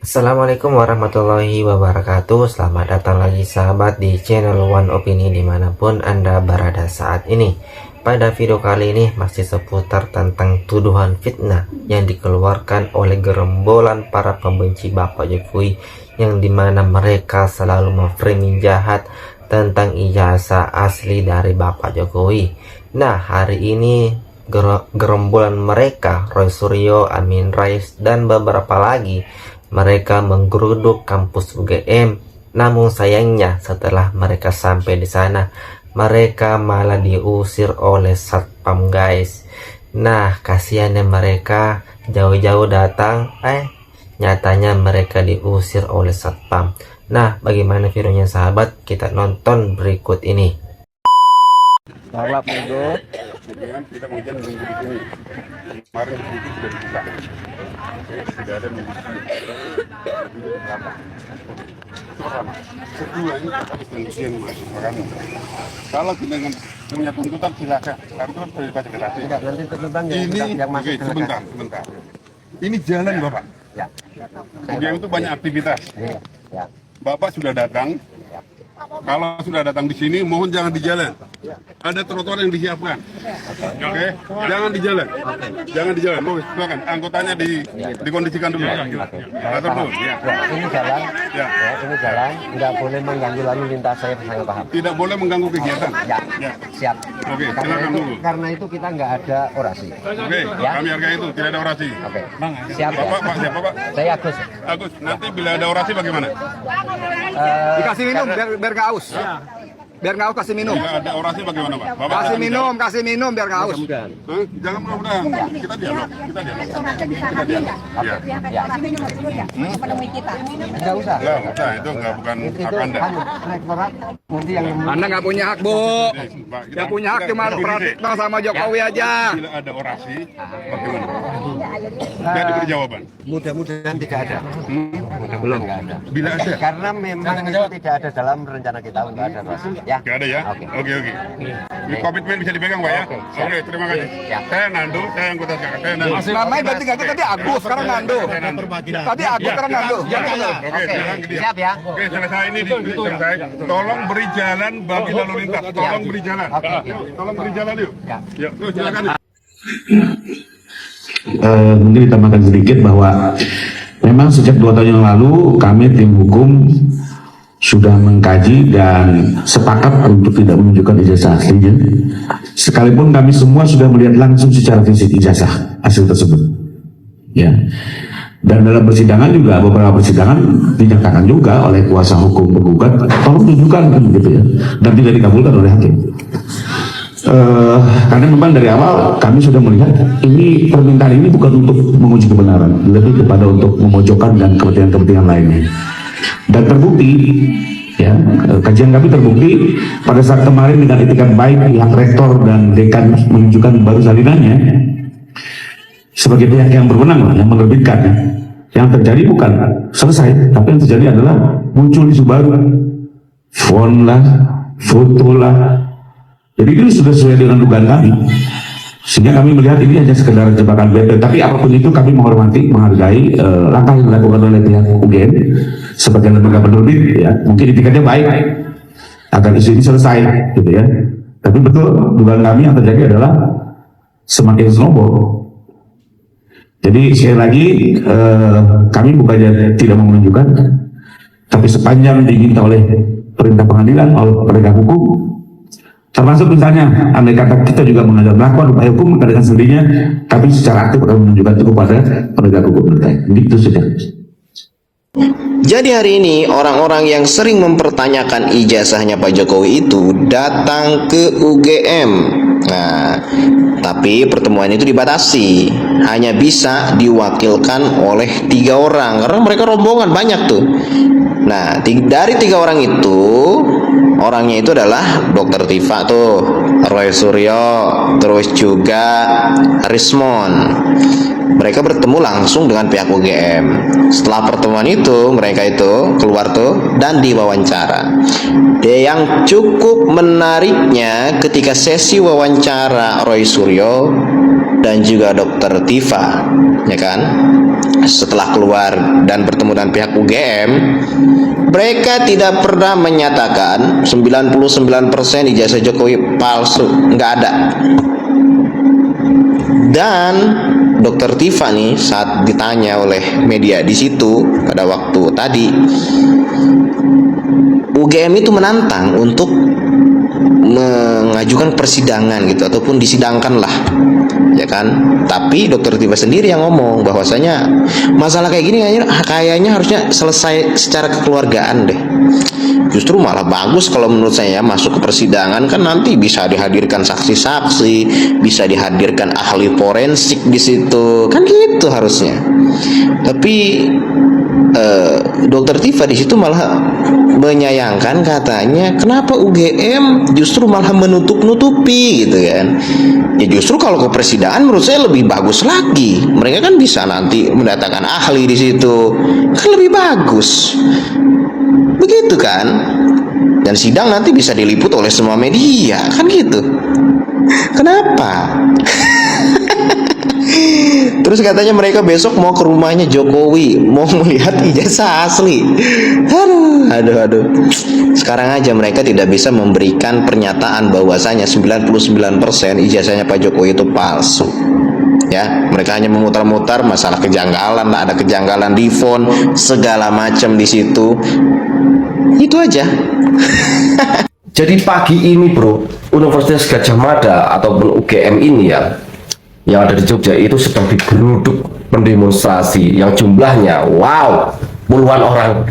Assalamualaikum warahmatullahi wabarakatuh. Selamat datang lagi sahabat di channel One Opini dimanapun Anda berada saat ini. Pada video kali ini masih seputar tentang tuduhan fitnah yang dikeluarkan oleh gerombolan para pembenci Bapak Jokowi, yang dimana mereka selalu memframing jahat tentang ijazah asli dari Bapak Jokowi. Nah, hari ini gerombolan mereka, Roy Suryo, Amin Rais, dan beberapa lagi, mereka menggeruduk kampus UGM. Namun sayangnya setelah mereka sampai di sana, mereka malah diusir oleh satpam, guys. Nah, kasihannya mereka jauh-jauh datang, nyatanya mereka diusir oleh satpam. Nah, bagaimana videonya sahabat? Kita nonton berikut ini. Balap itu Kemudian kita kemudian menunggu di sini. Kemarin di situ sudah dibuka. Sudah ada menunggu di sini. Di belakang. Pertama, kedua ini harus pengujian makanya. Kalau kita punya tuntutan silakan. Kami kan bebas generasi. tidak nanti tuntutan Ini yang masuk oke, sebentar. Ini jalan Bapak. Ya. UGM itu banyak aktivitas. Ya. Bapak sudah datang. Kalau sudah datang di sini, mohon jangan di jalan. Ada trotoar yang disiapkan. Oke, jangan di jalan. Jangan di jalan. Mohon, silakan. Anggotanya dikondisikan dulu. Atur dulu. Ya. Ini jalan, Ya. ini jalan, nggak boleh mengganggu lalu lintas, saya paham. Tidak boleh mengganggu kegiatan. Ya, Ya. siap. Oke, silakan dulu. Karena itu kita nggak ada orasi. Oke, Ya. kami hargai itu. Tidak ada orasi. Oke, siap. Ya. Bapak, Pak, siapa Pak? Saya Agus. Agus, nanti bila ada orasi bagaimana? Dikasih minum biar nggak aus. Biar nggak aus kasih minum. Bila ada orasi bagaimana Pak? Bapak Kasih minum biar nggak aus. Hah? Jangan mudah-mudahan. Kita dialog. Kita dialog. Ya. Ya, menemui kita. nggak usah. Enggak, usah. Itu enggak bukan Itu hak Anda. kan rektorat nanti yang Anda nggak punya hak, Bu. Pak, kita- Yang punya hak kita- cuma kita- Pratikno sama Jokowi aja. Bila ada orasi, bagaimana? Tidak diberi jawaban. mudah-mudahan tidak ada. Belum nggak ada. Bila ada, Karena memang itu tidak ada dalam rencana kita untuk ada orasi. Ya. nggak ada ya? Oke. Oke. Ini komitmen bisa dipegang Pak ya? Oke, siap. Oke, terima kasih. Ya. Saya Nando, saya anggota sekarang. Saya Nando. Namanya ganti tadi Agus, sekarang Nando. Tadi Agus, sekarang Nando. Ya, Jangan benar. Oke, Oke, silakan ke dia. siap ya. Oke, selesai ini selesai. Tolong beri jalan bagi lalu lintas. Tolong beri jalan. Oke. Tolong beri jalan yuk. Ya. Yuk, terus silakan. Mungkin ditambahkan sedikit bahwa memang sejak 2 tahun yang lalu kami tim hukum sudah mengkaji dan sepakat untuk tidak menunjukkan ijazah aslinya, sekalipun kami semua sudah melihat langsung secara fisik ijazah hasil tersebut, ya. Dan dalam persidangan juga, beberapa persidangan dinyatakan juga oleh kuasa hukum penggugat, tolong tunjukkan kan gitu ya, dan tidak dikabulkan oleh hakim. Karena memang dari awal kami sudah melihat ini permintaan ini bukan untuk menguji kebenaran, lebih kepada untuk memojokkan dan kepentingan-kepentingan lainnya. Dan terbukti, ya, kajian kami terbukti pada saat kemarin dengan etikat baik pihak rektor dan dekan menunjukkan baru salinannya sebagai pihak yang berwenang yang menerbitkan. Yang terjadi bukan selesai, tapi yang terjadi adalah muncul isu baru, font lah, foto lah. Jadi itu sudah sesuai dengan dugaan kami, sehingga kami melihat ini hanya sekedar jebakan BP. Tapi apapun itu kami menghormati, menghargai langkah yang dilakukan oleh pihak UGM sebagai lembaga penerbit. Ya, mungkin etikanya baik agar isu ini selesai, gitu ya. Tapi betul dugaan kami yang terjadi adalah semakin snowball. Jadi sekali lagi kami bukannya tidak mau menunjukkan, tapi sepanjang diminta oleh perintah pengadilan oleh penegak hukum. Termasuk misalnya, andai kata kita juga melakukan upaya hukum dengan sendirinya, tapi secara aktif akan menunjukkan itu kepada penegak hukum terkait. Begitu saja. Jadi hari ini orang-orang yang sering mempertanyakan ijazahnya Pak Jokowi itu datang ke UGM. Nah, tapi pertemuan itu dibatasi, hanya bisa diwakilkan oleh 3 orang karena mereka rombongan banyak tuh. Nah, dari 3 orang itu, orangnya itu adalah Dr. Tifa tuh, Roy Suryo, terus juga Rismon. Mereka bertemu langsung dengan pihak UGM. Setelah pertemuan itu, mereka itu keluar tuh dan diwawancara. Yang cukup menariknya ketika sesi wawancara Roy Suryo dan juga Dr. Tifa, ya kan? Setelah keluar dan bertemu dengan pihak UGM, mereka tidak pernah menyatakan 99% ijazah Jokowi palsu, nggak ada. Dan Dr. Tifa nih saat ditanya oleh media di situ pada waktu tadi, UGM itu menantang untuk mengajukan persidangan gitu ataupun disidangkan lah, ya kan? Tapi Dr. Tifa sendiri yang ngomong bahwasanya masalah kayak gini kayaknya harusnya selesai secara kekeluargaan deh. Justru malah bagus kalau menurut saya masuk ke persidangan, kan nanti bisa dihadirkan saksi-saksi, bisa dihadirkan ahli forensik di situ, kan gitu harusnya. Tapi Dr. Tifa di situ malah menyayangkan, katanya kenapa UGM justru malah menutup-nutupi gitu kan. Ya justru kalau ke persidangan menurut saya lebih bagus lagi. Mereka kan bisa nanti mendatangkan ahli di situ, kan lebih bagus. Begitu kan? Dan sidang nanti bisa diliput oleh semua media, kan gitu. Kenapa? Terus katanya mereka besok mau ke rumahnya Jokowi, mau melihat ijazah asli. Aduh. Sekarang aja mereka tidak bisa memberikan pernyataan bahwasanya 99% ijazahnya Pak Jokowi itu palsu. Ya, mereka hanya memutar-mutar masalah kejanggalan, ada kejanggalan di font, segala macam di situ. Itu aja. Jadi pagi ini bro, Universitas Gadjah Mada ataupun UGM ini ya, yang ada di Jogja itu sedang digeruduk pendemonstrasi yang jumlahnya wow puluhan orang.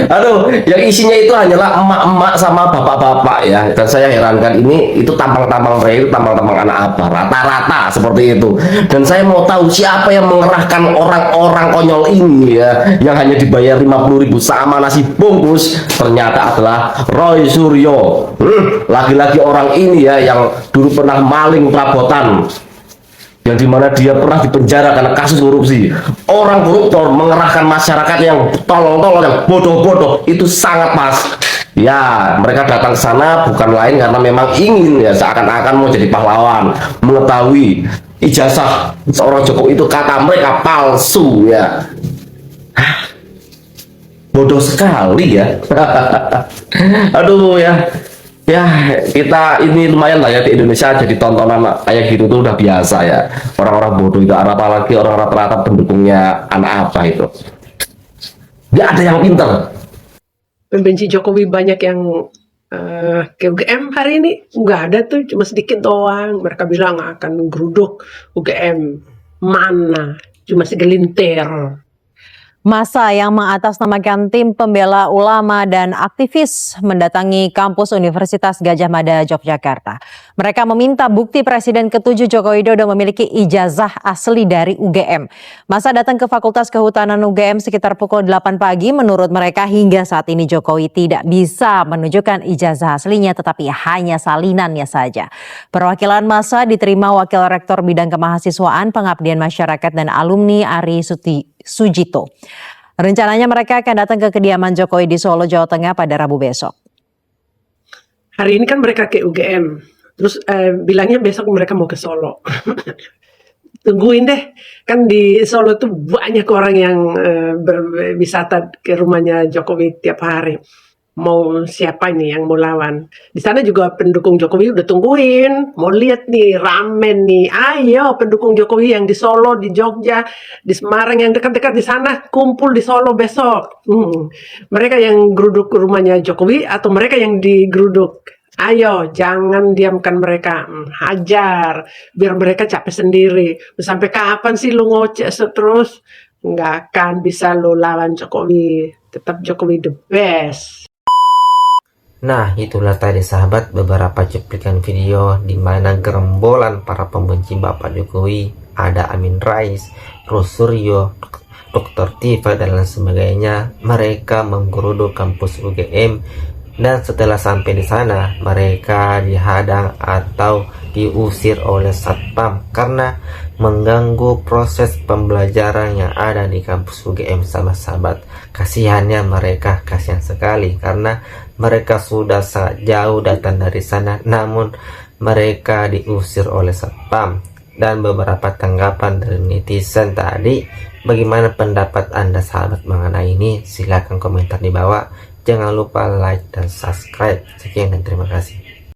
Aduh, yang isinya itu hanyalah emak-emak sama bapak-bapak ya. Dan saya herankan, ini itu tampang-tampang mereka itu tampang-tampang anak apa, rata-rata seperti itu. Dan saya mau tahu siapa yang mengerahkan orang-orang konyol ini ya, yang hanya dibayar 50.000 sama nasi bungkus. Ternyata adalah Roy Suryo. Lagi-lagi orang ini ya, yang dulu pernah maling perabotan, yang dimana dia pernah dipenjara karena kasus korupsi. Orang koruptor mengerahkan masyarakat yang tolol-tolol, yang bodoh-bodoh, itu sangat pas. Ya, mereka datang ke sana bukan lain karena memang ingin ya seakan-akan mau jadi pahlawan, mengetahui ijazah seorang Jokowi itu kata mereka palsu ya. Bodoh sekali ya. Aduh ya. Ya, kita ini lumayan lah ya di Indonesia jadi tontonan kayak gitu tuh udah biasa ya. Orang-orang bodoh itu, apalagi orang rata-rata pendukungnya anak apa itu. Nggak ada yang pinter. Pembenci Jokowi banyak yang ke UGM hari ini. Nggak ada tuh, cuma sedikit doang. Mereka bilang akan geruduk UGM. Mana? Cuma segelintir. Massa yang mengatasnamakan tim pembela ulama dan aktivis mendatangi kampus Universitas Gadjah Mada, Yogyakarta. Mereka meminta bukti Presiden ke-7 Joko Widodo memiliki ijazah asli dari UGM. Massa datang ke Fakultas Kehutanan UGM sekitar pukul 8 pagi. Menurut mereka hingga saat ini Jokowi tidak bisa menunjukkan ijazah aslinya, tetapi hanya salinannya saja. Perwakilan massa diterima Wakil Rektor Bidang Kemahasiswaan, Pengabdian Masyarakat dan Alumni Ari Sujito. Rencananya mereka akan datang ke kediaman Jokowi di Solo, Jawa Tengah pada Rabu besok. Hari ini kan mereka ke UGM, terus bilangnya besok mereka mau ke Solo. Tungguin deh, kan di Solo tuh banyak orang yang berwisata ke rumahnya Jokowi tiap hari. Mau siapa nih yang mau lawan? Di sana juga pendukung Jokowi udah tungguin, mau lihat nih ramen nih. Ayo pendukung Jokowi yang di Solo, di Jogja, di Semarang yang dekat-dekat di sana kumpul di Solo besok. Mereka yang geruduk ke rumahnya Jokowi atau mereka yang digeruduk? Ayo, jangan diamkan mereka, hajar, biar mereka capek sendiri. Sampai kapan sih lu ngoceh terus? Nggak akan bisa lu lawan Jokowi. Tetap Jokowi the best. Nah, itulah tadi sahabat beberapa cuplikan video di mana gerombolan para pembenci Bapak Jokowi, ada Amin Rais, Roy Suryo, Dr. Tifa dan lain sebagainya, mereka menggeruduk kampus UGM. Dan setelah sampai di sana, mereka dihadang atau diusir oleh Satpam karena mengganggu proses pembelajaran yang ada di kampus UGM, sahabat-sahabat. Kasihannya mereka, kasihan sekali karena mereka sudah sangat jauh datang dari sana, namun mereka diusir oleh Satpam. dan beberapa tanggapan dari netizen tadi. Bagaimana pendapat Anda sahabat mengenai ini? Silahkan komentar di bawah. Jangan lupa like dan subscribe. Sekian dan terima kasih.